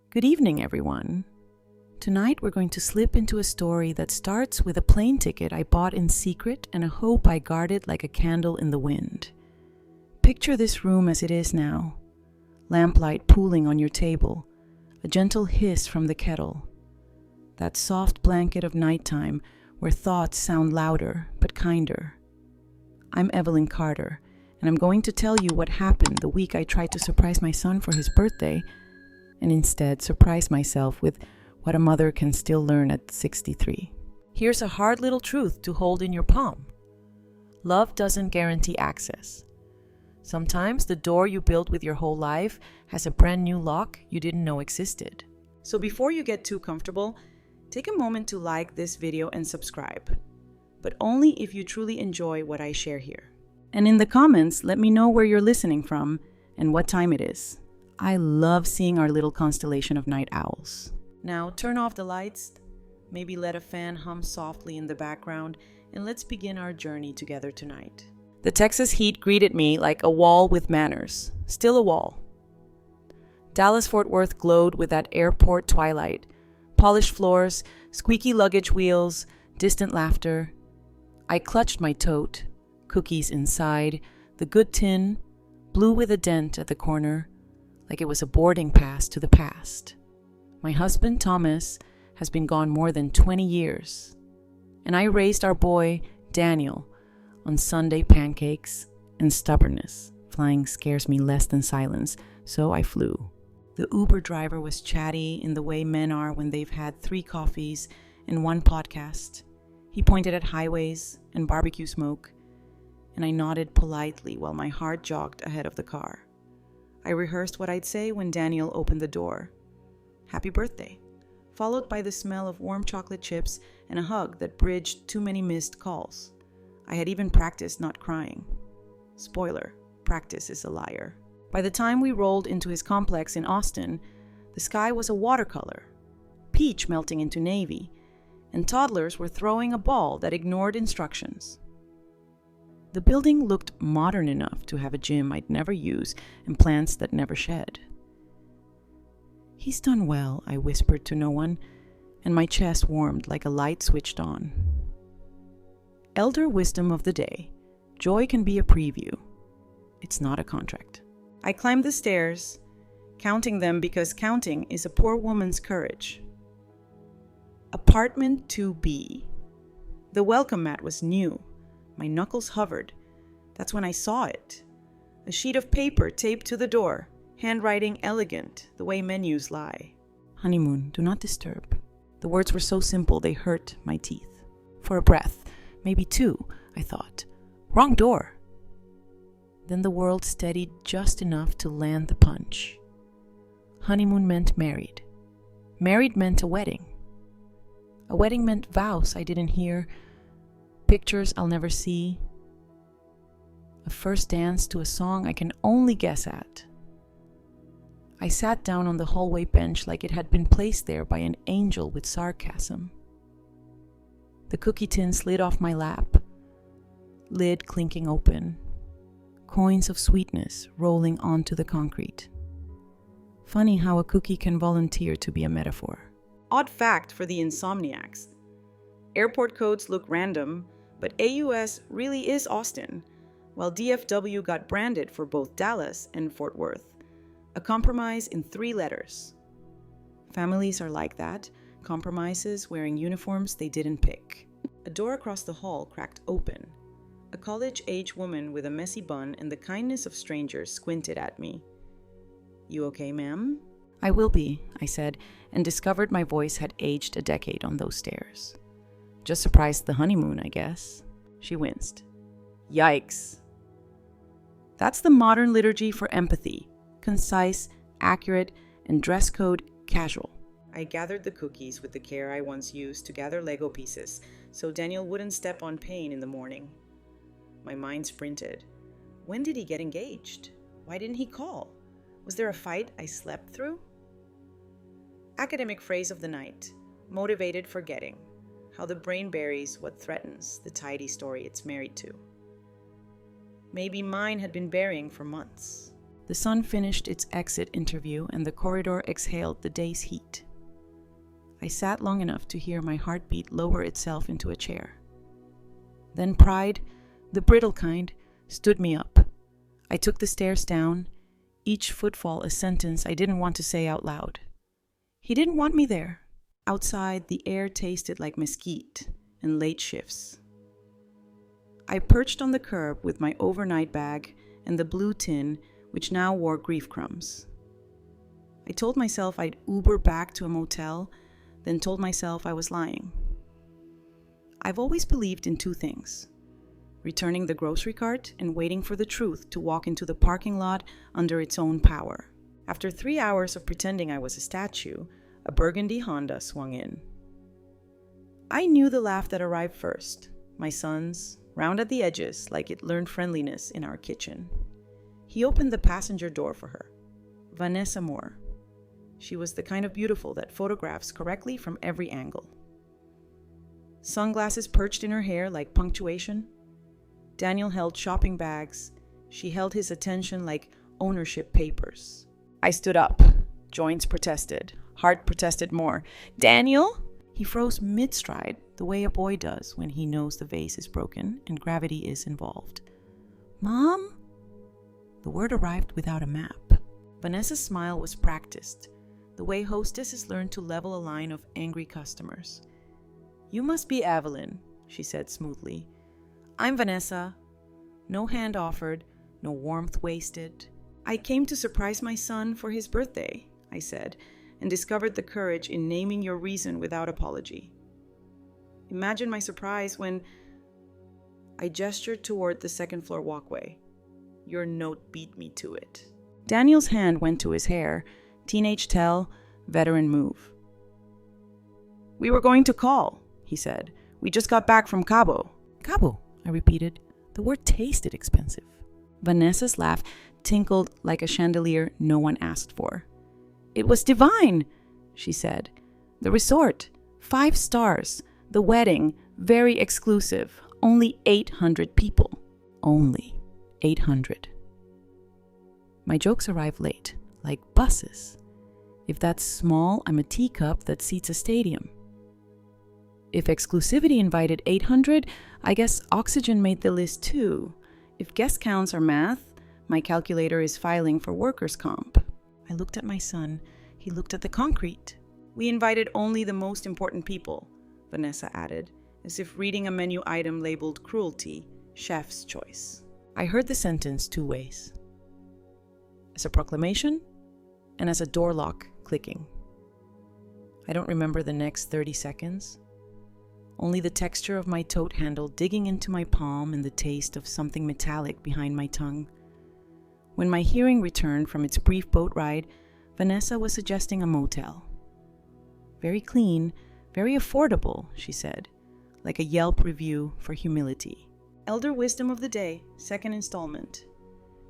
Good evening, everyone. Tonight we're going to slip into a story that starts with a plane ticket I bought in secret and a hope I guarded like a candle in the wind. Picture this room as it is now. Lamplight pooling on your table, a gentle hiss from the kettle. That soft blanket of nighttime where thoughts sound louder but kinder. I'm Evelyn Carter, and I'm going to tell you what happened the week I tried to surprise my son for his birthday and instead surprise myself with what a mother can still learn at 63. Here's a hard little truth to hold in your palm. Love doesn't guarantee access. Sometimes the door you built with your whole life has a brand new lock you didn't know existed. So before you get too comfortable, take a moment to like this video and subscribe. But only if you truly enjoy what I share here. And in the comments, let me know where you're listening from and what time it is. I love seeing our little constellation of night owls. Now turn off the lights, maybe let a fan hum softly in the background, and let's begin our journey together tonight. The Texas heat greeted me like a wall with manners. Still a wall. Dallas-Fort Worth glowed with that airport twilight. Polished floors, squeaky luggage wheels, distant laughter. I clutched my tote, cookies inside, the good tin, blue with a dent at the corner, like it was a boarding pass to the past. My husband, Thomas, has been gone more than 20 years, and I raised our boy, Daniel, on Sunday pancakes and stubbornness. Flying scares me less than silence, so I flew. The Uber driver was chatty in the way men are when they've had 3 coffees and 1 podcast. He pointed at highways and barbecue smoke, and I nodded politely while my heart jogged ahead of the car. I rehearsed what I'd say when Daniel opened the door. Happy birthday, followed by the smell of warm chocolate chips and a hug that bridged too many missed calls. I had even practiced not crying. Spoiler, practice is a liar. By the time we rolled into his complex in Austin, the sky was a watercolor, peach melting into navy, and toddlers were throwing a ball that ignored instructions. The building looked modern enough to have a gym I'd never use and plants that never shed. He's done well, I whispered to no one, and my chest warmed like a light switched on. Elder wisdom of the day. Joy can be a preview. It's not a contract. I climbed the stairs, counting them because counting is a poor woman's courage. Apartment 2B. The welcome mat was new. My knuckles hovered. That's when I saw it. A sheet of paper taped to the door, handwriting elegant, the way menus lie. Honeymoon, do not disturb. The words were so simple they hurt my teeth. For a breath, maybe 2, I thought. Wrong door. Then the world steadied just enough to land the punch. Honeymoon meant married. Married meant a wedding. A wedding meant vows I didn't hear, pictures I'll never see, a first dance to a song I can only guess at. I sat down on the hallway bench like it had been placed there by an angel with sarcasm. The cookie tin slid off my lap, lid clinking open, coins of sweetness rolling onto the concrete. Funny how a cookie can volunteer to be a metaphor. Odd fact for the insomniacs. Airport codes look random, but AUS really is Austin, while DFW got branded for both Dallas and Fort Worth. A compromise in 3 letters. Families are like that, compromises wearing uniforms they didn't pick. A door across the hall cracked open. A college-age woman with a messy bun and the kindness of strangers squinted at me. You okay, ma'am? I will be, I said, and discovered my voice had aged a decade on those stairs. Just surprised the honeymoon, I guess. She winced. Yikes. That's the modern liturgy for empathy. Concise, accurate, and dress code casual. I gathered the cookies with the care I once used to gather Lego pieces so Daniel wouldn't step on pain in the morning. My mind sprinted. When did he get engaged? Why didn't he call? Was there a fight I slept through? Academic phrase of the night. Motivated forgetting. How the brain buries what threatens the tidy story it's married to. Maybe mine had been burying for months. The sun finished its exit interview and the corridor exhaled the day's heat. I sat long enough to hear my heartbeat lower itself into a chair. Then pride, the brittle kind, stood me up. I took the stairs down, each footfall a sentence I didn't want to say out loud. He didn't want me there. Outside, the air tasted like mesquite and late shifts. I perched on the curb with my overnight bag and the blue tin, which now wore grief crumbs. I told myself I'd Uber back to a motel, then told myself I was lying. I've always believed in two things: returning the grocery cart and waiting for the truth to walk into the parking lot under its own power. After 3 hours of pretending I was a statue, a burgundy Honda swung in. I knew the laugh that arrived first, my son's, round at the edges like it learned friendliness in our kitchen. He opened the passenger door for her. Vanessa Moore. She was the kind of beautiful that photographs correctly from every angle. Sunglasses perched in her hair like punctuation. Daniel held shopping bags. She held his attention like ownership papers. I stood up. Joints protested. Heart protested more. "Daniel?" He froze mid-stride, the way a boy does when he knows the vase is broken and gravity is involved. "Mom?" The word arrived without a map. Vanessa's smile was practiced, the way hostesses learn to level a line of angry customers. "You must be Evelyn," she said smoothly. "I'm Vanessa." No hand offered, no warmth wasted. "I came to surprise my son for his birthday," I said, and discovered the courage in naming your reason without apology. Imagine my surprise when I gestured toward the second-floor walkway. Your note beat me to it. Daniel's hand went to his hair. Teenage tell, veteran move. "We were going to call," he said. "We just got back from Cabo." "Cabo," I repeated. The word tasted expensive. Vanessa's laugh tinkled like a chandelier no one asked for. "It was divine," she said. "The resort, 5 stars. The wedding, very exclusive. Only 800 people. Only 800. My jokes arrive late, like buses. If that's small, I'm a teacup that seats a stadium. If exclusivity invited 800, I guess oxygen made the list too. If guest counts are math, my calculator is filing for workers' comp. I looked at my son. He looked at the concrete. "We invited only the most important people," Vanessa added, as if reading a menu item labeled cruelty, chef's choice. I heard the sentence 2 ways. As a proclamation and as a door lock clicking. I don't remember the next 30 seconds. Only the texture of my tote handle digging into my palm and the taste of something metallic behind my tongue. When my hearing returned from its brief boat ride, Vanessa was suggesting a motel. "Very clean, very affordable," she said, like a Yelp review for humility. Elder wisdom of the day, 2nd installment.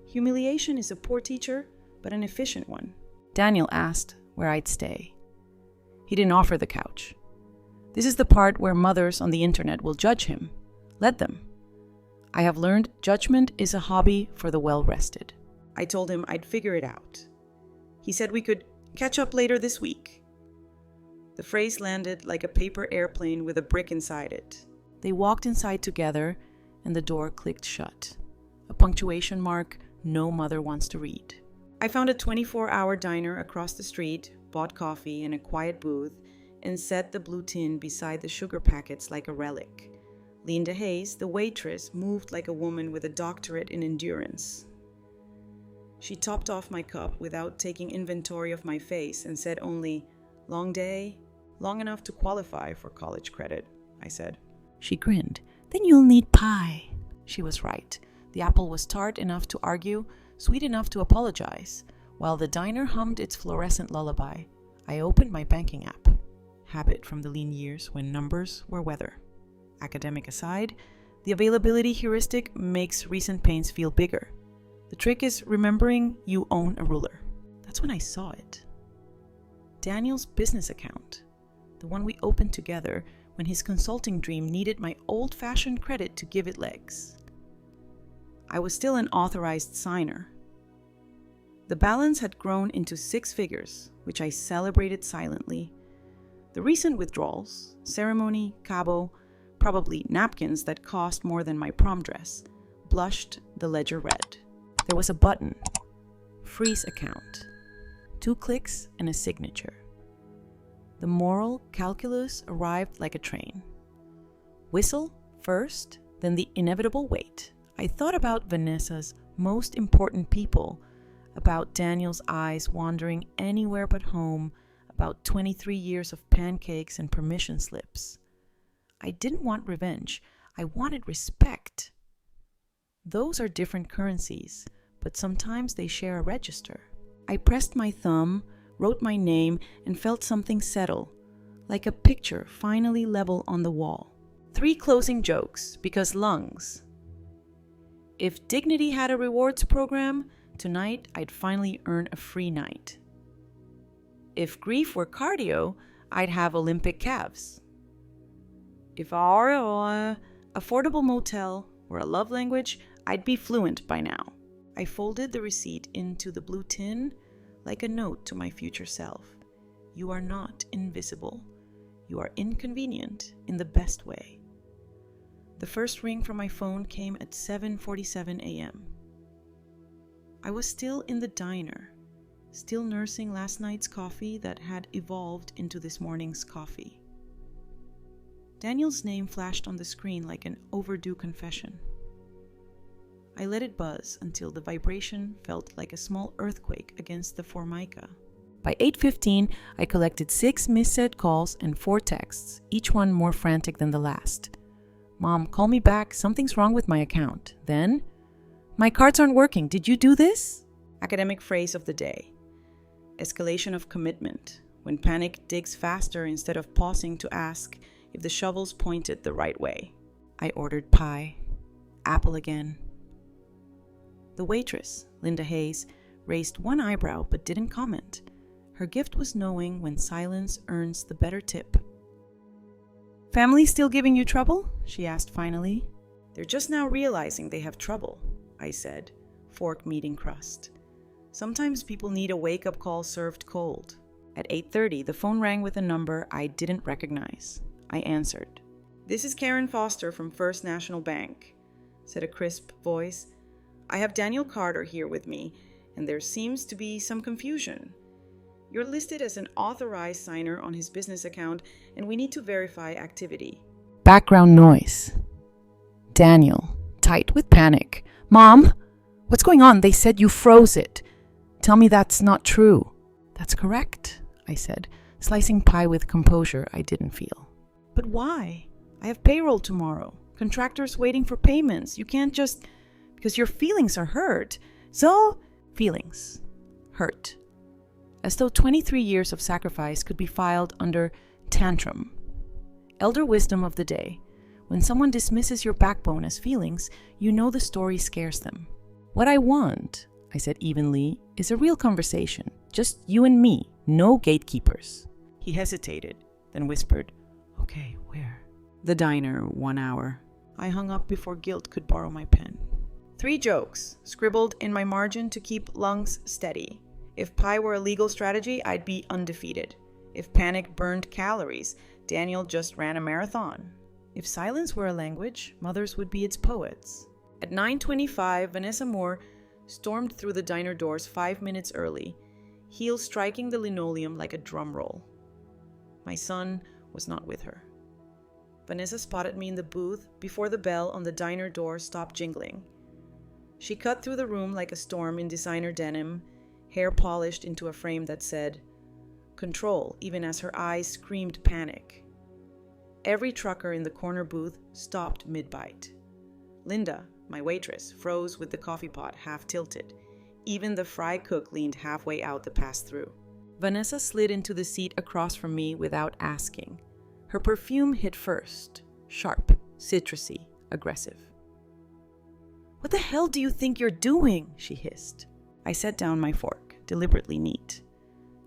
Humiliation is a poor teacher, but an efficient one. Daniel asked where I'd stay. He didn't offer the couch. This is the part where mothers on the internet will judge him. Let them. I have learned judgment is a hobby for the well-rested. I told him I'd figure it out. He said we could catch up later this week. The phrase landed like a paper airplane with a brick inside it. They walked inside together, and the door clicked shut. A punctuation mark no mother wants to read. I found a 24-hour diner across the street, bought coffee and a quiet booth, and set the blue tin beside the sugar packets like a relic. Linda Hayes, the waitress, moved like a woman with a doctorate in endurance. She topped off my cup without taking inventory of my face and said only, "Long day? Long enough to qualify for college credit," I said. She grinned. "Then you'll need pie." She was right. The apple was tart enough to argue, sweet enough to apologize. While the diner hummed its fluorescent lullaby, I opened my banking app. Habit from the lean years when numbers were weather. Academic aside, the availability heuristic makes recent pains feel bigger. The trick is remembering you own a ruler. That's when I saw it. Daniel's business account, the one we opened together when his consulting dream needed my old-fashioned credit to give it legs. I was still an authorized signer. The balance had grown into 6 figures, which I celebrated silently. The recent withdrawals, ceremony, cabo, probably napkins that cost more than my prom dress, blushed the ledger red. There was a button, freeze account, 2 clicks and a signature. The moral calculus arrived like a train. Whistle first, then the inevitable wait. I thought about Vanessa's most important people, about Daniel's eyes wandering anywhere but home, about 23 years of pancakes and permission slips. I didn't want revenge. I wanted respect. Those are different currencies, but sometimes they share a register. I pressed my thumb, wrote my name, and felt something settle, like a picture finally level on the wall. 3 closing jokes, because lungs. If dignity had a rewards program, tonight I'd finally earn a free night. If grief were cardio, I'd have Olympic calves. If our affordable motel were a love language, I'd be fluent by now. I folded the receipt into the blue tin like a note to my future self. You are not invisible. You are inconvenient in the best way. The first ring from my phone came at 7:47 a.m. I was still in the diner, still nursing last night's coffee that had evolved into this morning's coffee. Daniel's name flashed on the screen like an overdue confession. I let it buzz until the vibration felt like a small earthquake against the formica. By 8:15, I collected 6 missaid calls and 4 texts, each one more frantic than the last. Mom, call me back. Something's wrong with my account. Then, my cards aren't working. Did you do this? Academic phrase of the day. Escalation of commitment, when panic digs faster instead of pausing to ask if the shovels pointed the right way. I ordered pie. Apple again. The waitress, Linda Hayes, raised one eyebrow but didn't comment. Her gift was knowing when silence earns the better tip. Family still giving you trouble? She asked finally. They're just now realizing they have trouble, I said, fork meeting crust. Sometimes people need a wake-up call served cold. At 8:30, the phone rang with a number I didn't recognize. I answered. This is Karen Foster from First National Bank, said a crisp voice. I have Daniel Carter here with me, and there seems to be some confusion. You're listed as an authorized signer on his business account, and we need to verify activity. Background noise. Daniel, tight with panic. Mom, what's going on? They said you froze it. Tell me that's not true. That's correct, I said, slicing pie with composure I didn't feel. But why? I have payroll tomorrow. Contractors waiting for payments. You can't just... Because your feelings are hurt. So, feelings. Hurt. As though 23 years of sacrifice could be filed under tantrum. Elder wisdom of the day. When someone dismisses your backbone as feelings, you know the story scares them. What I want, I said evenly, is a real conversation. Just you and me, no gatekeepers. He hesitated, then whispered, Okay, where? The diner, 1 hour. I hung up before guilt could borrow my pen. 3 jokes, scribbled in my margin to keep lungs steady. If pie were a legal strategy, I'd be undefeated. If panic burned calories, Daniel just ran a marathon. If silence were a language, mothers would be its poets. At 9:25, Vanessa Moore stormed through the diner doors 5 minutes early, heels striking the linoleum like a drum roll. My son was not with her. Vanessa spotted me in the booth before the bell on the diner door stopped jingling. She cut through the room like a storm in designer denim, hair polished into a frame that said, Control, even as her eyes screamed panic. Every trucker in the corner booth stopped mid-bite. Linda, my waitress, froze with the coffee pot half tilted. Even the fry cook leaned halfway out the pass-through. Vanessa slid into the seat across from me without asking. Her perfume hit first, sharp, citrusy, aggressive. What the hell do you think you're doing? She hissed. I set down my fork, deliberately neat.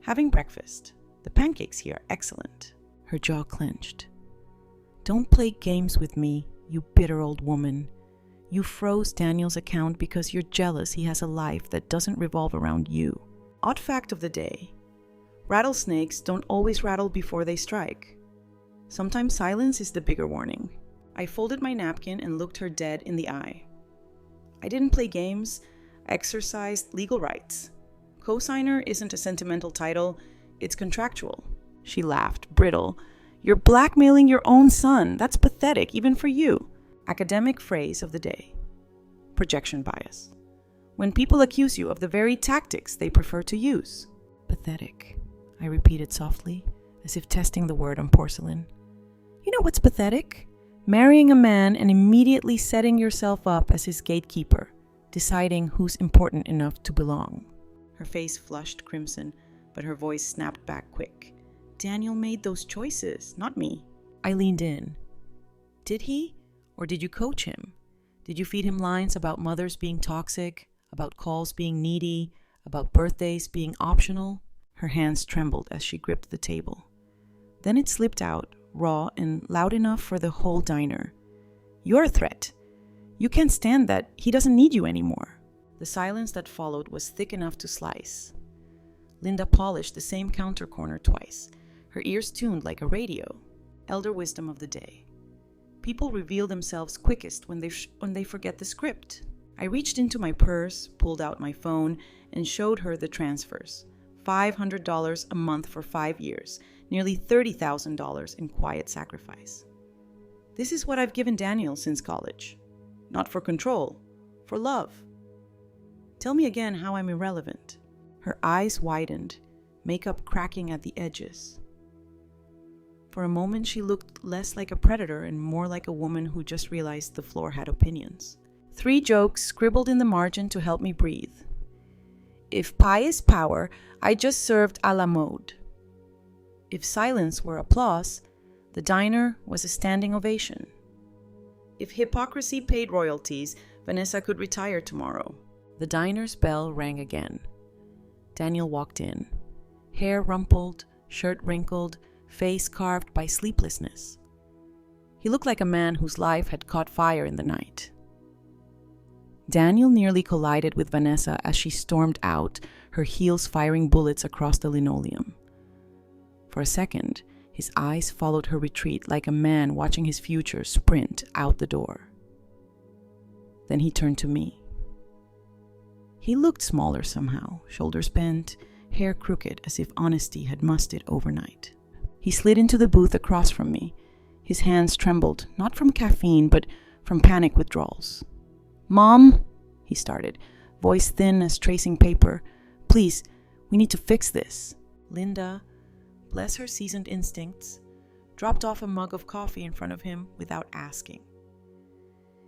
Having breakfast. The pancakes here are excellent. Her jaw clenched. Don't play games with me, you bitter old woman. You froze Daniel's account because you're jealous he has a life that doesn't revolve around you. Odd fact of the day: rattlesnakes don't always rattle before they strike. Sometimes silence is the bigger warning. I folded my napkin and looked her dead in the eye. I didn't play games, I exercised legal rights. Co-signer isn't a sentimental title, it's contractual. She laughed, brittle. You're blackmailing your own son. That's pathetic, even for you. Academic phrase of the day: projection bias. When people accuse you of the very tactics they prefer to use. Pathetic, I repeated softly, as if testing the word on porcelain. You know what's pathetic? Marrying a man and immediately setting yourself up as his gatekeeper, deciding who's important enough to belong. Her face flushed crimson, but her voice snapped back quick. Daniel made those choices, not me. I leaned in. Did he? Or did you coach him? Did you feed him lines about mothers being toxic, about calls being needy, about birthdays being optional? Her hands trembled as she gripped the table. Then it slipped out, raw and loud enough for the whole diner. You're a threat. You can't stand that he doesn't need you anymore. The silence that followed was thick enough to slice. Linda polished the same counter corner twice, her ears tuned like a radio. Elder wisdom of the day: people reveal themselves quickest when they forget the script. I reached into my purse, pulled out my phone, and showed her the transfers. $500 a month for 5 years, nearly $30,000 in quiet sacrifice. This is what I've given Daniel since college. Not for control, for love. Tell me again how I'm irrelevant. Her eyes widened, makeup cracking at the edges. For a moment, she looked less like a predator and more like a woman who just realized the floor had opinions. 3 jokes scribbled in the margin to help me breathe. If pie is power, I just served a la mode. If silence were applause, the diner was a standing ovation. If hypocrisy paid royalties, Vanessa could retire tomorrow. The diner's bell rang again. Daniel walked in. Hair rumpled, shirt wrinkled, face carved by sleeplessness. He looked like a man whose life had caught fire in the night. Daniel nearly collided with Vanessa as she stormed out, her heels firing bullets across the linoleum. For a second, his eyes followed her retreat like a man watching his future sprint out the door. Then he turned to me. He looked smaller somehow, shoulders bent, hair crooked as if honesty had mussed it overnight. He slid into the booth across from me. His hands trembled, not from caffeine, but from panic withdrawals. "Mom," he started, voice thin as tracing paper. "Please, we need to fix this." Linda, bless her seasoned instincts, dropped off a mug of coffee in front of him without asking.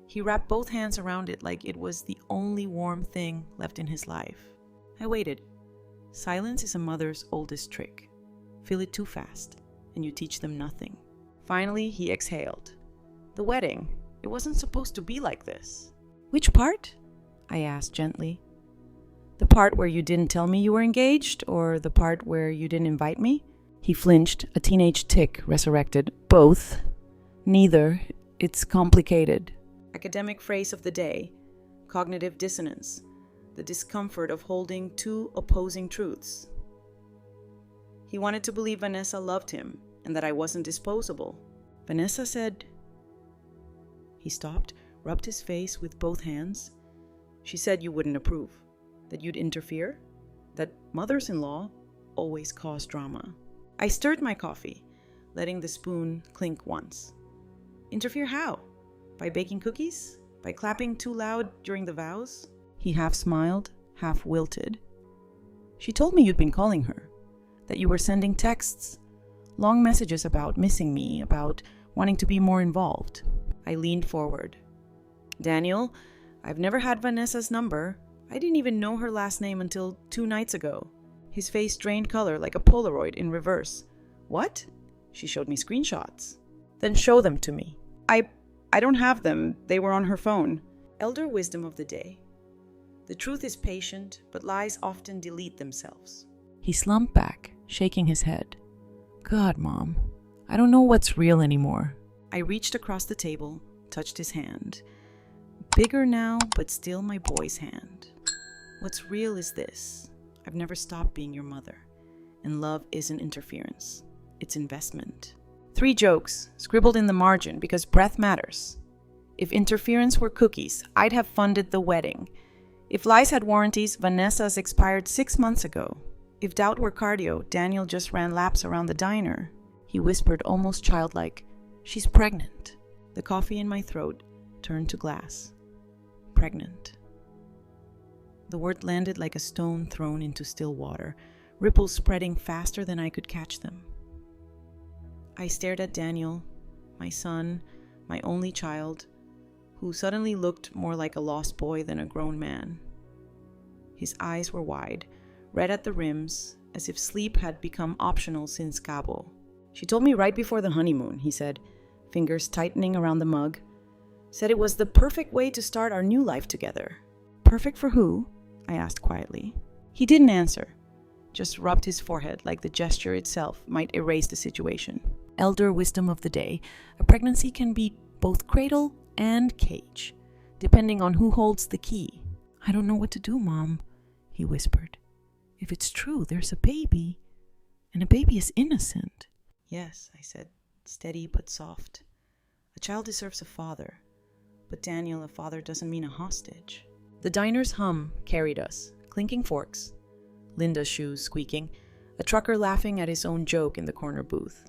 He wrapped both hands around it like it was the only warm thing left in his life. I waited. Silence is a mother's oldest trick. Fill it too fast, and you teach them nothing. Finally, he exhaled. "The wedding. It wasn't supposed to be like this." "Which part?" I asked gently. "The part where you didn't tell me you were engaged, or the part where you didn't invite me?" He flinched, a teenage tick resurrected. "Both. Neither. It's complicated." Academic phrase of the day: cognitive dissonance, the discomfort of holding 2 opposing truths. He wanted to believe Vanessa loved him and that I wasn't disposable. Vanessa said... He stopped, rubbed his face with both hands. "She said you wouldn't approve, that you'd interfere, that mothers-in-law always cause drama." I stirred my coffee, letting the spoon clink once. "Interfere how? By baking cookies? By clapping too loud during the vows?" He half smiled, half wilted. "She told me you'd been calling her, that you were sending texts, long messages about missing me, about wanting to be more involved." I leaned forward. "Daniel, I've never had Vanessa's number. I didn't even know her last name until 2 nights ago." His face drained color like a Polaroid in reverse. "What?" She showed me screenshots. "Then show them to me." I don't have them. They were on her phone." Elder wisdom of the day: the truth is patient, but lies often delete themselves. He slumped back, shaking his head. "God, Mom, I don't know what's real anymore." I reached across the table, touched his hand. Bigger now, but still my boy's hand. What's real is this. I've never stopped being your mother. And love isn't interference. It's investment. 3 jokes, scribbled in the margin because breath matters. If interference were cookies, I'd have funded the wedding. If lies had warranties, Vanessa's expired 6 months ago. If doubt were cardio, Daniel just ran laps around the diner. He whispered, almost childlike, "She's pregnant." The coffee in my throat turned to glass. Pregnant. The word landed like a stone thrown into still water, ripples spreading faster than I could catch them. I stared at Daniel, my son, my only child, who suddenly looked more like a lost boy than a grown man. His eyes were wide, red at the rims, as if sleep had become optional since Cabo. "She told me right before the honeymoon," he said, fingers tightening around the mug. "Said it was the perfect way to start our new life together." "Perfect for who?" I asked quietly. He didn't answer, just rubbed his forehead like the gesture itself might erase the situation. Elder wisdom of the day, a pregnancy can be both cradle and cage, depending on who holds the key. "I don't know what to do, Mom," he whispered. "If it's true, there's a baby, and a baby is innocent." "Yes," I said, steady but soft. "A child deserves a father, but Daniel, a father doesn't mean a hostage." The diner's hum carried us, clinking forks, Linda's shoes squeaking, a trucker laughing at his own joke in the corner booth.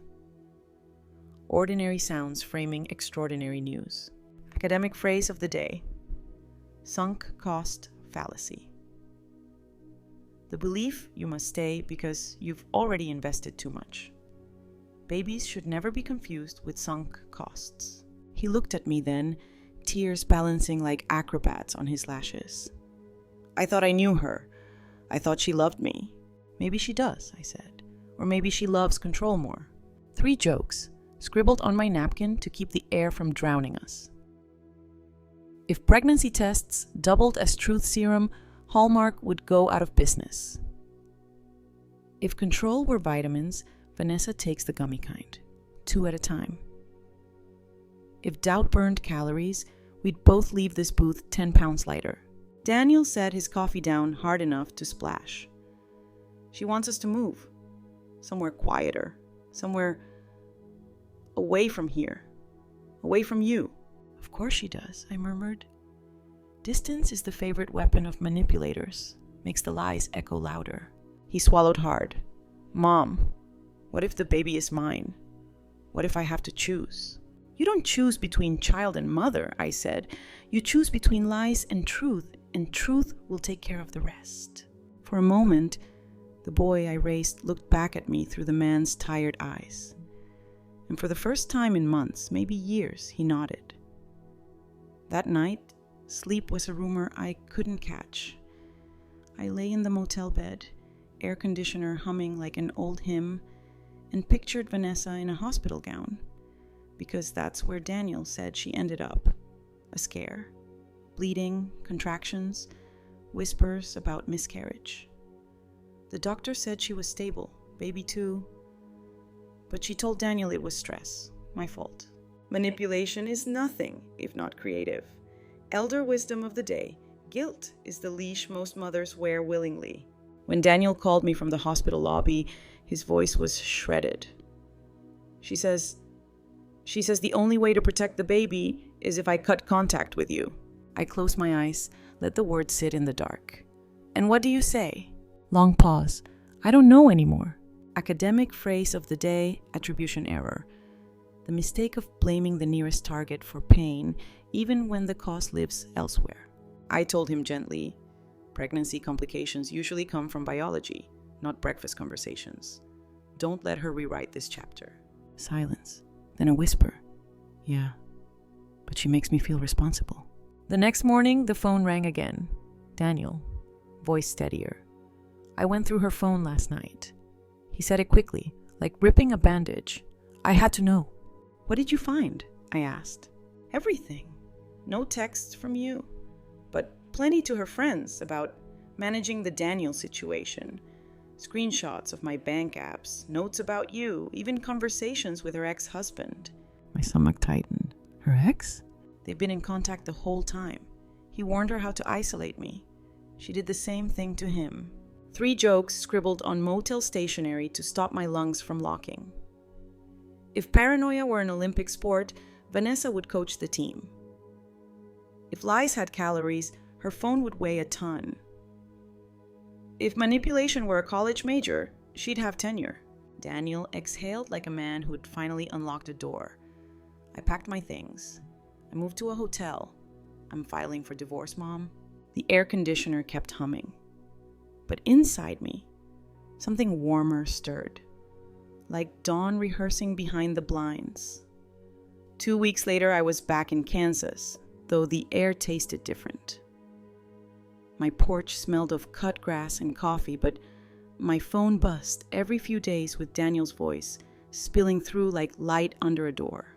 Ordinary sounds framing extraordinary news. Academic phrase of the day: sunk cost fallacy. The belief you must stay because you've already invested too much. Babies should never be confused with sunk costs. He looked at me then, tears balancing like acrobats on his lashes. "I thought I knew her. I thought she loved me." "Maybe she does," I said. "Or maybe she loves control more." 3 jokes, scribbled on my napkin to keep the air from drowning us. If pregnancy tests doubled as truth serum, Hallmark would go out of business. If control were vitamins, Vanessa takes the gummy kind, 2 at a time. If doubt burned calories, we'd both leave this booth 10 pounds lighter. Daniel set his coffee down hard enough to splash. "She wants us to move. Somewhere quieter. Somewhere away from here. Away from you." "Of course she does," I murmured. Distance is the favorite weapon of manipulators. Makes the lies echo louder. He swallowed hard. "Mom, what if the baby is mine? What if I have to choose?" "You don't choose between child and mother," I said. "You choose between lies and truth will take care of the rest." For a moment, the boy I raised looked back at me through the man's tired eyes. And for the first time in months, maybe years, he nodded. That night, sleep was a rumor I couldn't catch. I lay in the motel bed, air conditioner humming like an old hymn, and pictured Vanessa in a hospital gown, because that's where Daniel said she ended up. A scare. Bleeding, contractions, whispers about miscarriage. The doctor said she was stable, baby too. But she told Daniel it was stress, my fault. Manipulation is nothing if not creative. Elder wisdom of the day: guilt is the leash most mothers wear willingly. When Daniel called me from the hospital lobby, his voice was shredded. She says the only way to protect the baby is if I cut contact with you. I closed my eyes, let the words sit in the dark. "And what do you say?" Long pause. "I don't know anymore." Academic phrase of the day: attribution error. The mistake of blaming the nearest target for pain, even when the cause lives elsewhere. I told him gently, pregnancy complications usually come from biology, not breakfast conversations. Don't let her rewrite this chapter. Silence. Then a whisper. "Yeah, but she makes me feel responsible." The next morning, the phone rang again. Daniel, voice steadier. "I went through her phone last night." He said it quickly, like ripping a bandage. I had to know. "What did you find?" I asked. "Everything. No texts from you, but plenty to her friends about managing the Daniel situation. Screenshots of my bank apps, notes about you, even conversations with her ex-husband." My stomach tightened. "Her ex?" "They've been in contact the whole time. He warned her how to isolate me. She did the same thing to him. 3 jokes scribbled on motel stationery to stop my lungs from locking. If paranoia were an Olympic sport, Vanessa would coach the team. If lies had calories, her phone would weigh a ton. If manipulation were a college major, she'd have tenure. Daniel exhaled like a man who had finally unlocked a door. I packed my things. I moved to a hotel. I'm filing for divorce, Mom. The air conditioner kept humming. But inside me, something warmer stirred, like dawn rehearsing behind the blinds. 2 weeks later, I was back in Kansas, though the air tasted different. My porch smelled of cut grass and coffee, but my phone buzzed every few days with Daniel's voice spilling through like light under a door.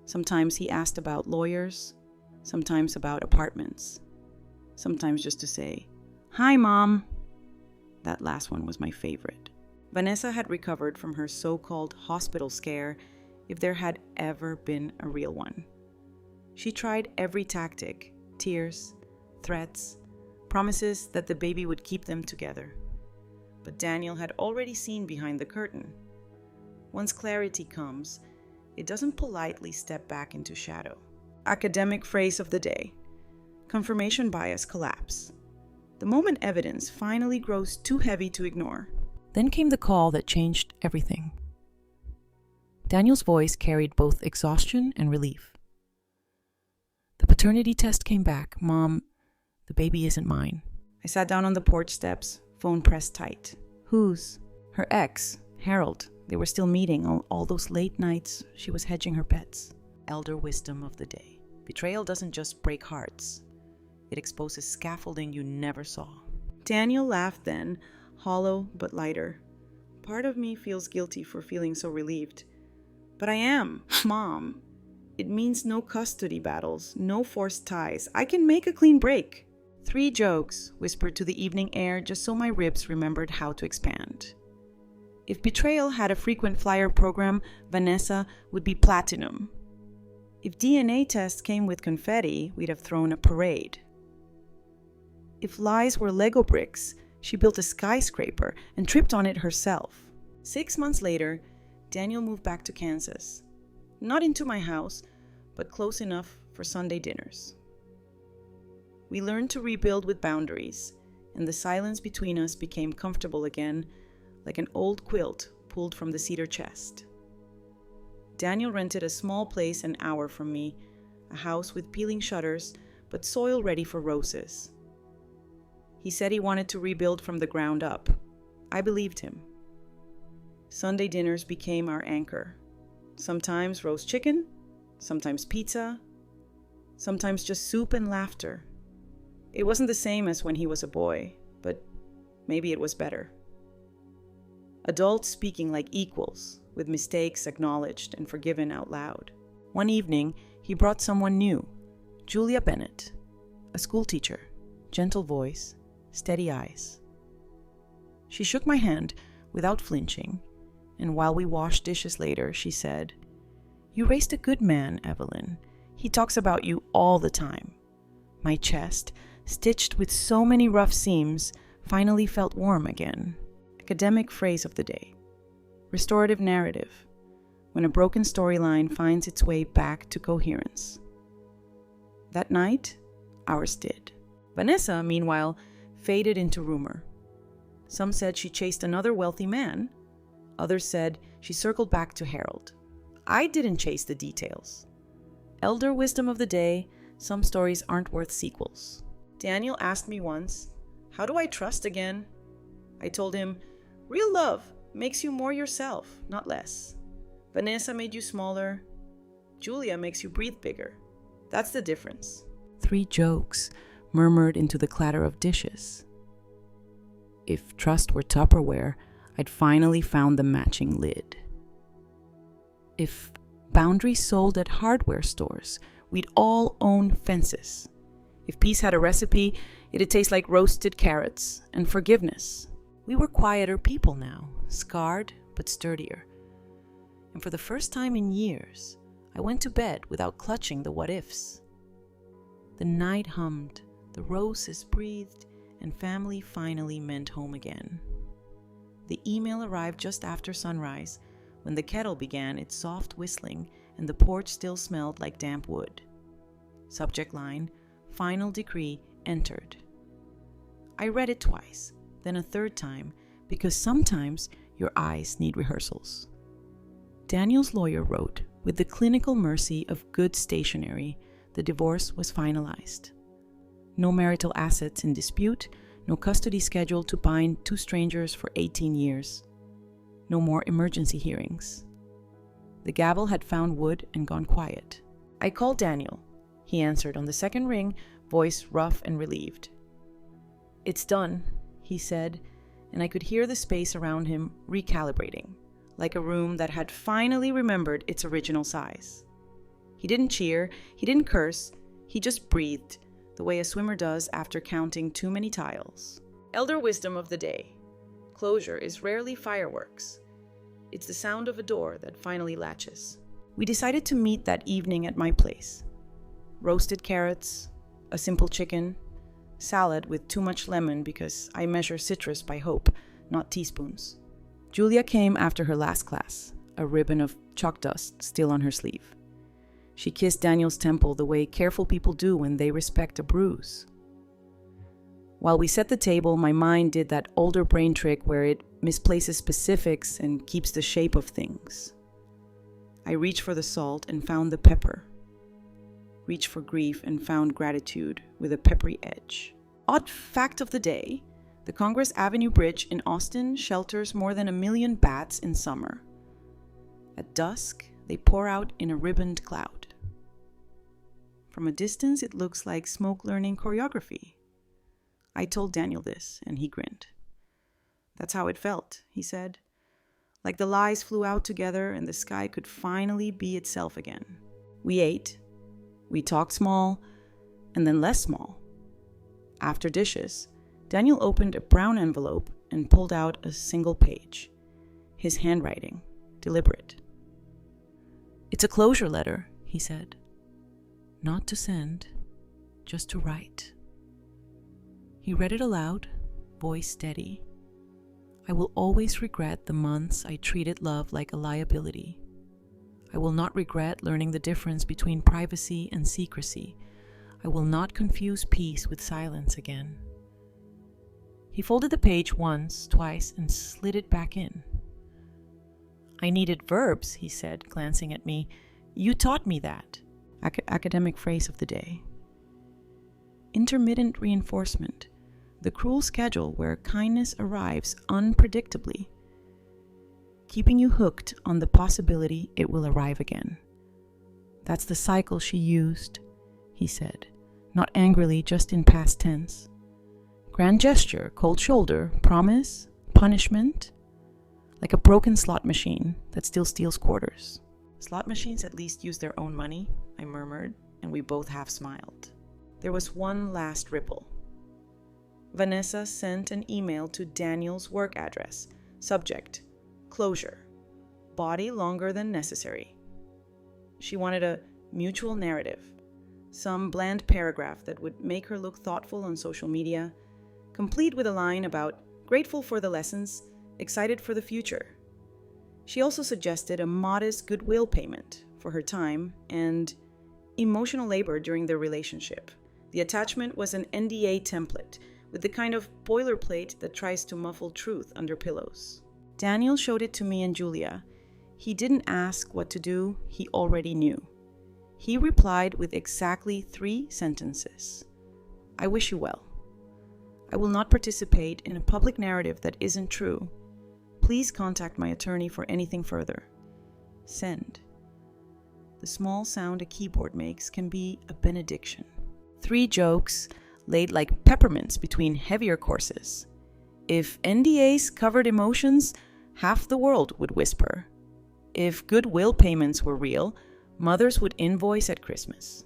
Sometimes he asked about lawyers, sometimes about apartments, sometimes just to say, "Hi, Mom." That last one was my favorite. Vanessa had recovered from her so-called hospital scare, if there had ever been a real one. She tried every tactic: tears, threats, promises that the baby would keep them together. But Daniel had already seen behind the curtain. Once clarity comes, it doesn't politely step back into shadow. Academic phrase of the day: confirmation bias collapse. The moment evidence finally grows too heavy to ignore. Then came the call that changed everything. Daniel's voice carried both exhaustion and relief. The paternity test came back. "Mom, the baby isn't mine." I sat down on the porch steps, phone pressed tight. Whose? Her ex, Harold. They were still meeting all those late nights. She was hedging her bets. Elder wisdom of the day. Betrayal doesn't just break hearts. It exposes scaffolding you never saw. Daniel laughed then, hollow but lighter. Part of me feels guilty for feeling so relieved. But I am, Mom. It means no custody battles, no forced ties. I can make a clean break. 3 jokes whispered to the evening air just so my ribs remembered how to expand. If Betrayal had a frequent flyer program, Vanessa would be platinum. If DNA tests came with confetti, we'd have thrown a parade. If lies were Lego bricks, she built a skyscraper and tripped on it herself. 6 months later, Daniel moved back to Kansas. Not into my house, but close enough for Sunday dinners. We learned to rebuild with boundaries, and the silence between us became comfortable again, like an old quilt pulled from the cedar chest. Daniel rented a small place an hour from me, a house with peeling shutters, but soil ready for roses. He said he wanted to rebuild from the ground up. I believed him. Sunday dinners became our anchor. Sometimes roast chicken, sometimes pizza, sometimes just soup and laughter. It wasn't the same as when he was a boy, but maybe it was better. Adults speaking like equals, with mistakes acknowledged and forgiven out loud. One evening, he brought someone new, Julia Bennett, a school teacher, gentle voice, steady eyes. She shook my hand without flinching, and while we washed dishes later, she said, "You raised a good man, Evelyn. He talks about you all the time." My chest, stitched with so many rough seams, finally felt warm again. Academic phrase of the day. Restorative narrative. When a broken storyline finds its way back to coherence. That night, ours did. Vanessa, meanwhile, faded into rumor. Some said she chased another wealthy man. Others said she circled back to Harold. I didn't chase the details. Elder wisdom of the day, some stories aren't worth sequels. Daniel asked me once, "How do I trust again?" I told him, "Real love makes you more yourself, not less. Vanessa made you smaller. Julia makes you breathe bigger. That's the difference." 3 jokes murmured into the clatter of dishes. If trust were Tupperware, I'd finally found the matching lid. If boundaries sold at hardware stores, we'd all own fences. If peace had a recipe, it'd taste like roasted carrots and forgiveness. We were quieter people now, scarred but sturdier. And for the first time in years, I went to bed without clutching the what-ifs. The night hummed, the roses breathed, and family finally meant home again. The email arrived just after sunrise, when the kettle began its soft whistling and the porch still smelled like damp wood. Subject line, final decree entered. I read it twice, then a third time, because sometimes your eyes need rehearsals. Daniel's lawyer wrote, with the clinical mercy of good stationery, the divorce was finalized. No marital assets in dispute, no custody scheduled to bind two strangers for 18 years. No more emergency hearings. The gavel had found wood and gone quiet. I called Daniel. He answered on the second ring, voice rough and relieved. "It's done," he said, and I could hear the space around him recalibrating, like a room that had finally remembered its original size. He didn't cheer, he didn't curse, he just breathed, the way a swimmer does after counting too many tiles. Elder wisdom of the day. Closure is rarely fireworks. It's the sound of a door that finally latches. We decided to meet that evening at my place. Roasted carrots, a simple chicken, salad with too much lemon because I measure citrus by hope, not teaspoons. Julia came after her last class, a ribbon of chalk dust still on her sleeve. She kissed Daniel's temple the way careful people do when they respect a bruise. While we set the table, my mind did that older brain trick where it misplaces specifics and keeps the shape of things. I reached for the salt and found the pepper. Reached for grief and found gratitude with a peppery edge. Odd fact of the day, the Congress Avenue Bridge in Austin shelters more than 1 million bats in summer. At dusk, they pour out in a ribboned cloud. From a distance, it looks like smoke learning choreography. I told Daniel this, and he grinned. "That's how it felt," he said. Like the lies flew out together and the sky could finally be itself again. We ate. We talked small, and then less small. After dishes, Daniel opened a brown envelope and pulled out a single page. His handwriting, deliberate. "It's a closure letter," he said. "Not to send, just to write." He read it aloud, voice steady. "I will always regret the months I treated love like a liability. I will not regret learning the difference between privacy and secrecy. I will not confuse peace with silence again." He folded the page once, twice, and slid it back in. "I needed verbs," he said, glancing at me. "You taught me that." Academic phrase of the day. Intermittent reinforcement. The cruel schedule where kindness arrives unpredictably, keeping you hooked on the possibility it will arrive again. "That's the cycle she used," he said, not angrily, just in past tense. Grand gesture, cold shoulder, promise, punishment, like a broken slot machine that still steals quarters. "Slot machines at least use their own money," I murmured, and we both half smiled. There was one last ripple. Vanessa sent an email to Daniel's work address. Subject, closure. Body longer than necessary. She wanted a mutual narrative, some bland paragraph that would make her look thoughtful on social media, complete with a line about grateful for the lessons, excited for the future. She also suggested a modest goodwill payment for her time and emotional labor during their relationship. The attachment was an NDA template, with the kind of boilerplate that tries to muffle truth under pillows. Daniel showed it to me and Julia. He didn't ask what to do, he already knew. He replied with exactly 3 sentences. "I wish you well. I will not participate in a public narrative that isn't true. Please contact my attorney for anything further. Send." The small sound a keyboard makes can be a benediction. 3 jokes laid like peppermints between heavier courses. If NDAs covered emotions, half the world would whisper. If goodwill payments were real, mothers would invoice at Christmas.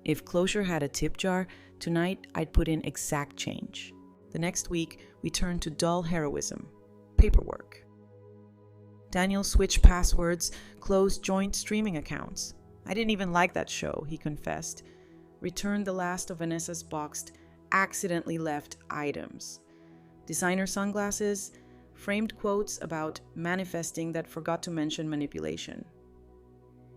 If closure had a tip jar, tonight I'd put in exact change. The next week, we turned to dull heroism, paperwork. Daniel switched passwords, closed joint streaming accounts. I didn't even like that show, he confessed. returned the last of Vanessa's boxed, accidentally left items. Designer sunglasses, framed quotes about manifesting that forgot to mention manipulation.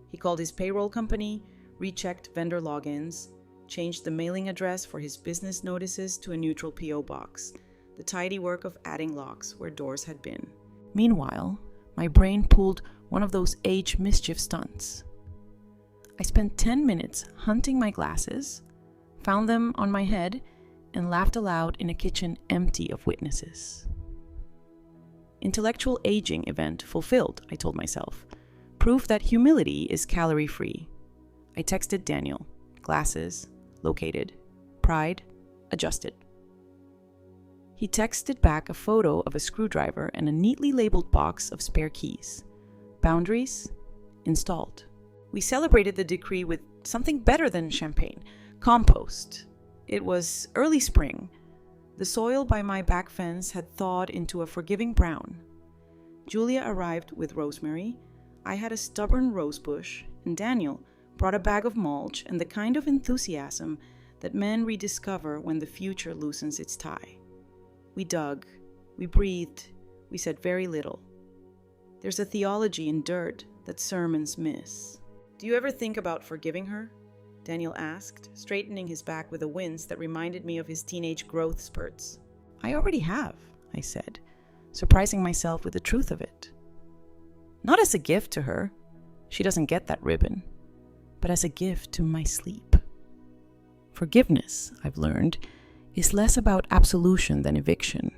He called his payroll company, rechecked vendor logins, changed the mailing address for his business notices to a neutral P.O. box, the tidy work of adding locks where doors had been. Meanwhile, my brain pulled one of those age mischief stunts. I spent 10 minutes hunting my glasses, found them on my head, and laughed aloud in a kitchen empty of witnesses. Intellectual aging event fulfilled, I told myself. Proof that humility is calorie-free. I texted Daniel. Glasses, located. Pride, adjusted. He texted back a photo of a screwdriver and a neatly labeled box of spare keys. Boundaries, installed. We celebrated the decree with something better than champagne. Compost. It was early spring. The soil by my back fence had thawed into a forgiving brown. Julia arrived with rosemary. I had a stubborn rosebush, and Daniel brought a bag of mulch and the kind of enthusiasm that men rediscover when the future loosens its tie. We dug, we breathed, we said very little. There's a theology in dirt that sermons miss. Do you ever think about forgiving her? Daniel asked, straightening his back with a wince that reminded me of his teenage growth spurts. I already have, I said, surprising myself with the truth of it. Not as a gift to her, she doesn't get that ribbon, but as a gift to my sleep. Forgiveness, I've learned, is less about absolution than eviction.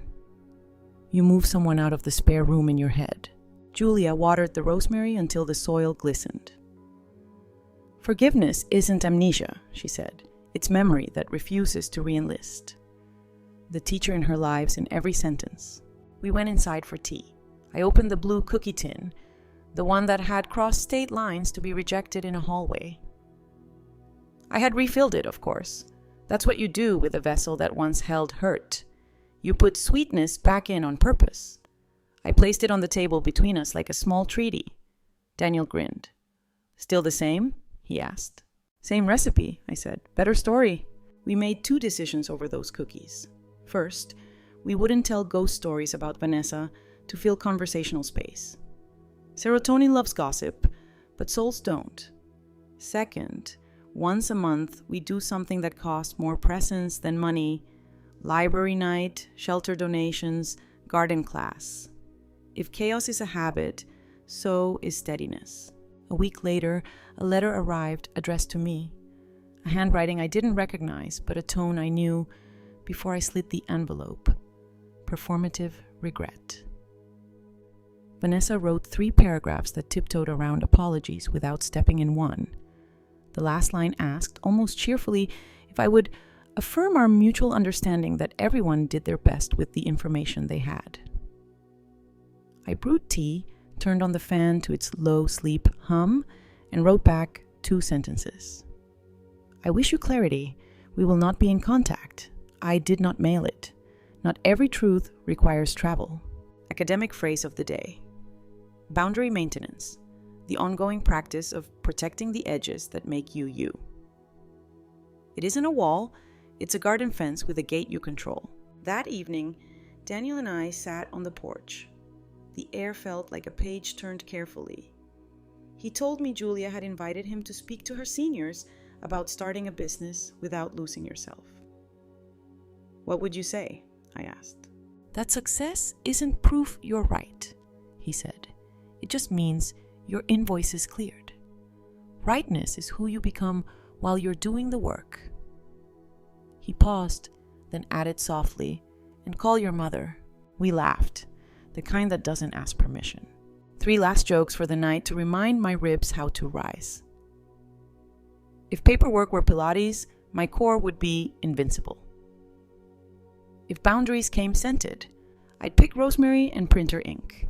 You move someone out of the spare room in your head. Julia watered the rosemary until the soil glistened. Forgiveness isn't amnesia, she said. It's memory that refuses to re-enlist. The teacher in her lives in every sentence. We went inside for tea. I opened the blue cookie tin, the one that had crossed state lines to be rejected in a hallway. I had refilled it, of course. That's what you do with a vessel that once held hurt. You put sweetness back in on purpose. I placed it on the table between us like a small treaty. Daniel grinned. Still the same? He asked. Same recipe, I said. Better story. We made 2 decisions over those cookies. First, we wouldn't tell ghost stories about Vanessa to fill conversational space. Serotonin loves gossip, but souls don't. Second, once a month, we do something that costs more presence than money. Library night, shelter donations, garden class. If chaos is a habit, so is steadiness. A week later, a letter arrived addressed to me. A handwriting I didn't recognize, but a tone I knew before I slit the envelope. Performative regret. Vanessa wrote 3 paragraphs that tiptoed around apologies without stepping in one. The last line asked, almost cheerfully, if I would affirm our mutual understanding that everyone did their best with the information they had. I brewed tea, turned on the fan to its low sleep hum, and wrote back 2 sentences. I wish you clarity. We will not be in contact. I did not mail it. Not every truth requires travel. Academic phrase of the day. Boundary maintenance. The ongoing practice of protecting the edges that make you you. It isn't a wall, it's a garden fence with a gate you control. That evening, Daniel and I sat on the porch. The air felt like a page turned carefully. He told me Julia had invited him to speak to her seniors about starting a business without losing yourself. What would you say? I asked. That success isn't proof you're right, he said. It just means your invoice is cleared. Rightness is who you become while you're doing the work. He paused, then added softly, and call your mother. We laughed, the kind that doesn't ask permission. 3 last jokes for the night to remind my ribs how to rise. If paperwork were Pilates, my core would be invincible. If boundaries came scented, I'd pick rosemary and printer ink.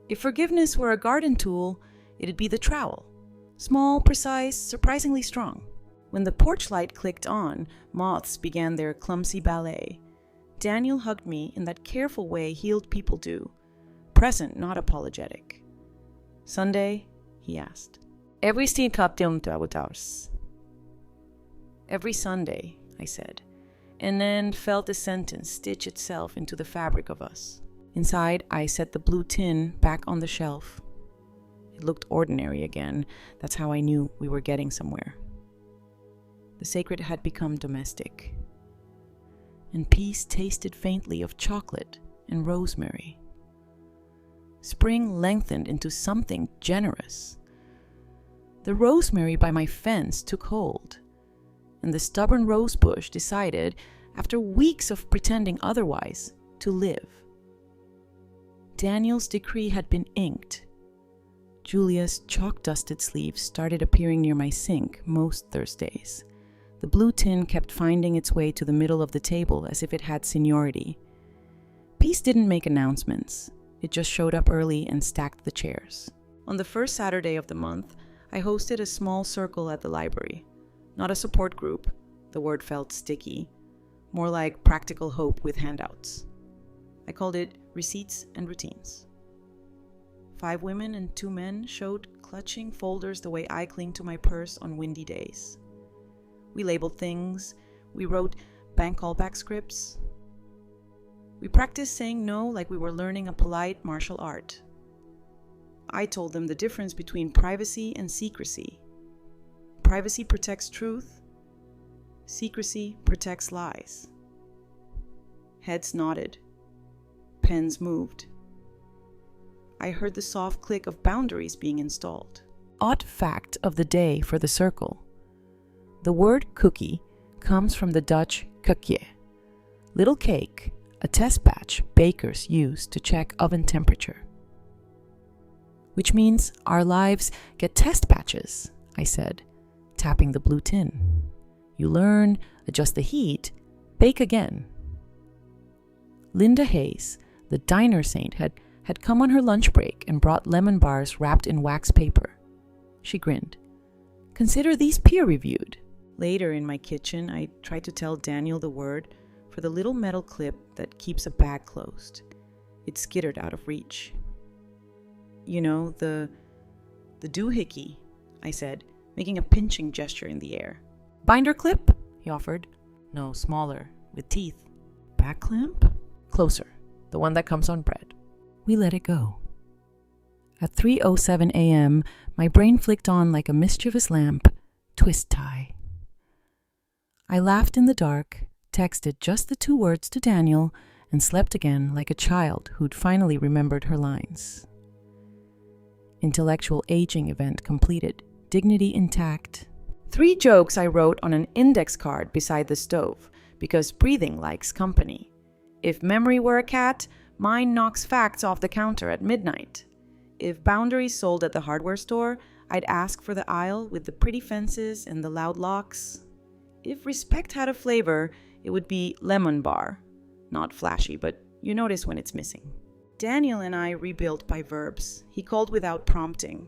If forgiveness were a garden tool, it'd be the trowel. Small, precise, surprisingly strong. When the porch light clicked on, moths began their clumsy ballet. Daniel hugged me in that careful way healed people do. Present, not apologetic. Sunday? He asked. Every steen kapte om 2 dagar. Every Sunday, I said, and then felt the sentence stitch itself into the fabric of us. Inside, I set the blue tin back on the shelf. It looked ordinary again. That's how I knew we were getting somewhere. The sacred had become domestic, and peace tasted faintly of chocolate and rosemary. Spring lengthened into something generous. The rosemary by my fence took hold, and the stubborn rosebush decided, after weeks of pretending otherwise, to live. Daniel's decree had been inked. Julia's chalk-dusted sleeves started appearing near my sink most Thursdays. The blue tin kept finding its way to the middle of the table as if it had seniority. Peace didn't make announcements. It just showed up early and stacked the chairs. On the first Saturday of the month, I hosted a small circle at the library. Not a support group. The word felt sticky. More like practical hope with handouts. I called it Receipts and Routines. 5 women and 2 men showed clutching folders the way I cling to my purse on windy days. We labeled things. We wrote bank callback scripts. We practiced saying no like we were learning a polite martial art. I told them the difference between privacy and secrecy. Privacy protects truth. Secrecy protects lies. Heads nodded. Pens moved. I heard the soft click of boundaries being installed. Odd fact of the day for the circle. The word cookie comes from the Dutch koekje, little cake, a test batch bakers use to check oven temperature. Which means our lives get test batches, I said, tapping the blue tin. You learn, adjust the heat, bake again. Linda Hayes, the diner saint, had come on her lunch break and brought lemon bars wrapped in wax paper. She grinned. Consider these peer-reviewed. Later in my kitchen, I tried to tell Daniel the word for the little metal clip that keeps a bag closed. It skittered out of reach. You know, the doohickey, I said, making a pinching gesture in the air. Binder clip, he offered. No, smaller, with teeth. Back clamp? Closer, the one that comes on bread. We let it go. At 3:07 a.m., my brain flicked on like a mischievous lamp, twist tie. I laughed in the dark, texted just the 2 words to Daniel, and slept again like a child who'd finally remembered her lines. Intellectual aging event completed, dignity intact. 3 jokes I wrote on an index card beside the stove, because breathing likes company. If memory were a cat, mine knocks facts off the counter at midnight. If boundaries sold at the hardware store, I'd ask for the aisle with the pretty fences and the loud locks. If respect had a flavor, it would be lemon bar. Not flashy, but you notice when it's missing. Daniel and I rebuilt by verbs. He called without prompting.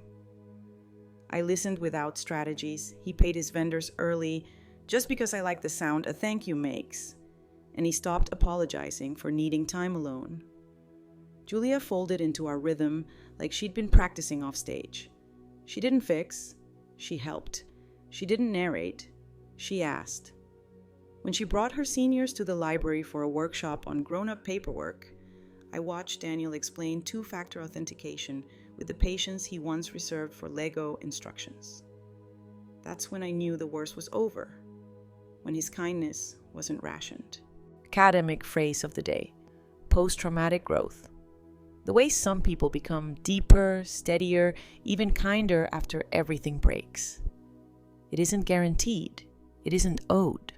I listened without strategies. He paid his vendors early, just because I like the sound a thank you makes. And he stopped apologizing for needing time alone. Julia folded into our rhythm like she'd been practicing off stage. She didn't fix, she helped. She didn't narrate, she asked. When she brought her seniors to the library for a workshop on grown-up paperwork, I watched Daniel explain 2-factor authentication with the patience he once reserved for Lego instructions. That's when I knew the worst was over, when his kindness wasn't rationed. Academic phrase of the day: post-traumatic growth. The way some people become deeper, steadier, even kinder after everything breaks. It isn't guaranteed. It isn't owed.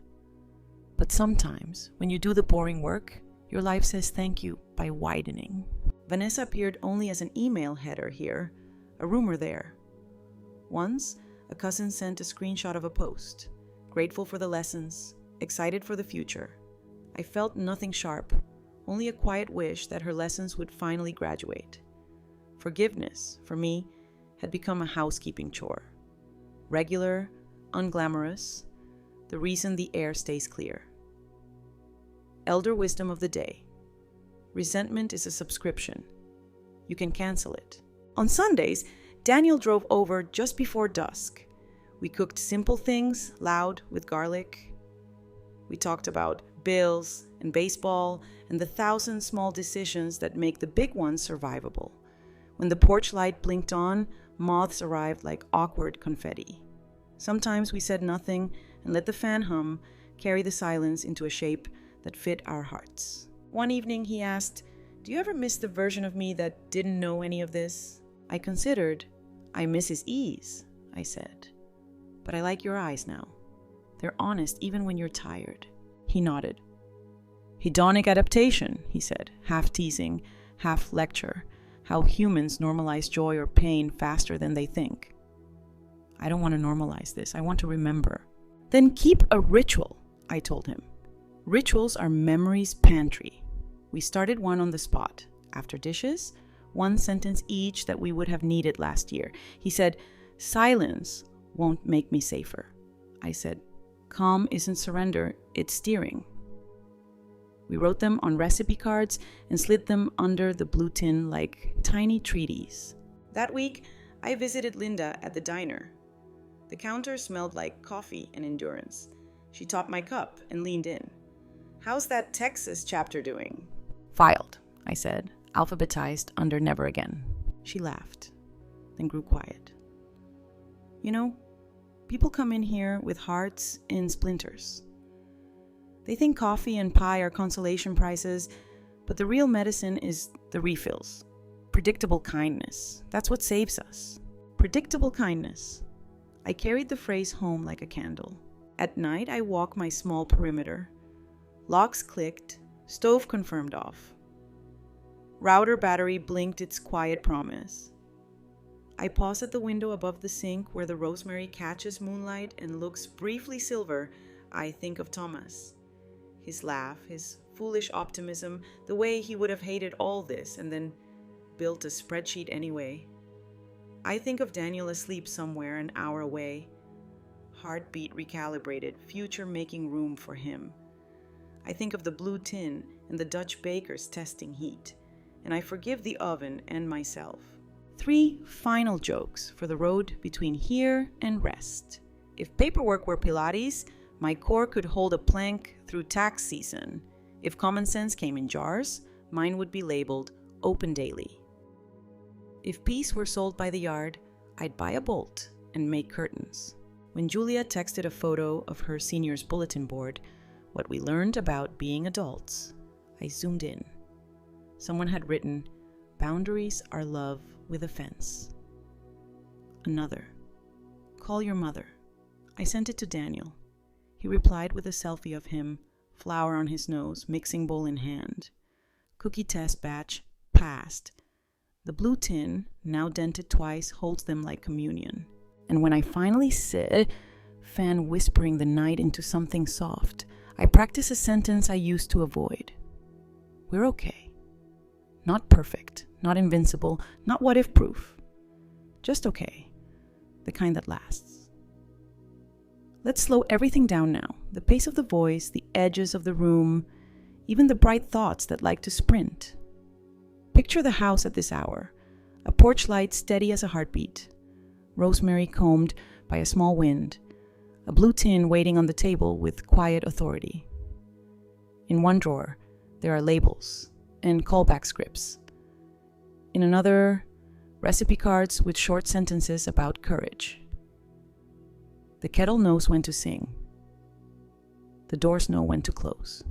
But sometimes, when you do the boring work, your life says thank you by widening. Vanessa appeared only as an email header here, a rumor there. Once, a cousin sent a screenshot of a post, grateful for the lessons, excited for the future. I felt nothing sharp, only a quiet wish that her lessons would finally graduate. Forgiveness, for me, had become a housekeeping chore. Regular, unglamorous, the reason the air stays clear. Elder wisdom of the day. Resentment is a subscription. You can cancel it. On Sundays, Daniel drove over just before dusk. We cooked simple things, loud with garlic. We talked about bills and baseball and the 1,000 small decisions that make the big ones survivable. When the porch light blinked on, moths arrived like awkward confetti. Sometimes we said nothing and let the fan hum carry the silence into a shape that fit our hearts. One evening he asked, "Do you ever miss the version of me that didn't know any of this?" I considered. "I miss his ease," I said. "But I like your eyes now. They're honest even when you're tired." He nodded. "Hedonic adaptation," he said, half teasing, half lecture, how humans normalize joy or pain faster than they think. I don't want to normalize this. I want to remember. Then keep a ritual, I told him. Rituals are memory's pantry. We started one on the spot. After dishes, 1 sentence each that we would have needed last year. He said, "Silence won't make me safer." I said, "Calm isn't surrender, it's steering." We wrote them on recipe cards and slid them under the blue tin like tiny treaties. That week, I visited Linda at the diner. The counter smelled like coffee and endurance. She topped my cup and leaned in. "How's that Texas chapter doing?" "Filed," I said, alphabetized under never again. She laughed, then grew quiet. "You know, people come in here with hearts in splinters. They think coffee and pie are consolation prizes, but the real medicine is the refills. Predictable kindness. That's what saves us. Predictable kindness." I carried the phrase home like a candle. At night, I walk my small perimeter. Locks clicked, stove confirmed off. Router battery blinked its quiet promise. I pause at the window above the sink where the rosemary catches moonlight and looks briefly silver. I think of Thomas. His laugh, his foolish optimism, the way he would have hated all this and then built a spreadsheet anyway. I think of Daniel asleep somewhere an hour away. Heartbeat recalibrated, future making room for him. I think of the blue tin and the Dutch bakers testing heat, and I forgive the oven and myself. 3 final jokes for the road between here and rest. If paperwork were Pilates, my core could hold a plank through tax season. If common sense came in jars, mine would be labeled open daily. If peace were sold by the yard, I'd buy a bolt and make curtains. When Julia texted a photo of her senior's bulletin board, what we learned about being adults, I zoomed in. Someone had written, "Boundaries are love with a fence." Another, "Call your mother." I sent it to Daniel. He replied with a selfie of him, flour on his nose, mixing bowl in hand. Cookie test batch passed. The blue tin, now dented twice, holds them like communion. And when I finally said, fan whispering the night into something soft, I practice a sentence I used to avoid. We're okay. Not perfect, not invincible, not what-if proof. Just okay. The kind that lasts. Let's slow everything down now. The pace of the voice, the edges of the room, even the bright thoughts that like to sprint. Picture the house at this hour. A porch light steady as a heartbeat. Rosemary combed by a small wind. A blue tin waiting on the table with quiet authority. In one drawer, there are labels and callback scripts. In another, recipe cards with short sentences about courage. The kettle knows when to sing. The doors know when to close.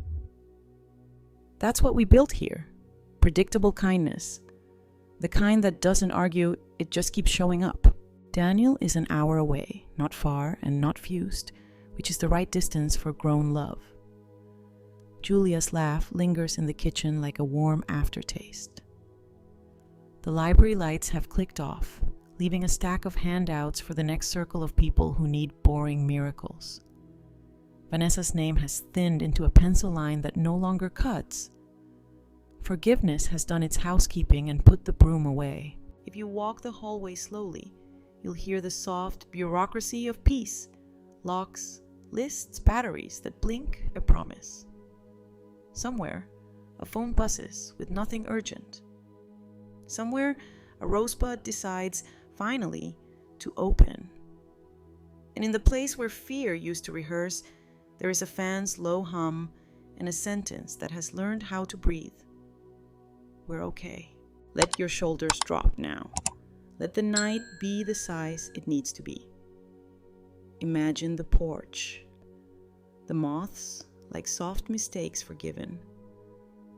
That's what we built here. Predictable kindness. The kind that doesn't argue, it just keeps showing up. Daniel is an hour away, not far and not fused, which is the right distance for grown love. Julia's laugh lingers in the kitchen like a warm aftertaste. The library lights have clicked off, leaving a stack of handouts for the next circle of people who need boring miracles. Vanessa's name has thinned into a pencil line that no longer cuts. Forgiveness has done its housekeeping and put the broom away. If you walk the hallway slowly, you'll hear the soft bureaucracy of peace. Locks, lists, batteries that blink a promise. Somewhere, a phone buzzes with nothing urgent. Somewhere, a rosebud decides, finally, to open. And in the place where fear used to rehearse, there is a fan's low hum and a sentence that has learned how to breathe. We're okay. Let your shoulders drop now. Let the night be the size it needs to be. Imagine the porch. The moths like soft mistakes forgiven.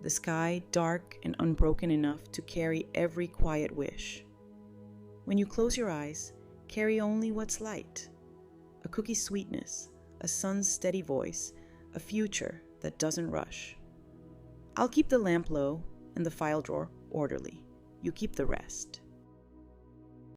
The sky dark and unbroken enough to carry every quiet wish. When you close your eyes, carry only what's light. A cookie's sweetness, a sun's steady voice, a future that doesn't rush. I'll keep the lamp low and the file drawer orderly. You keep the rest.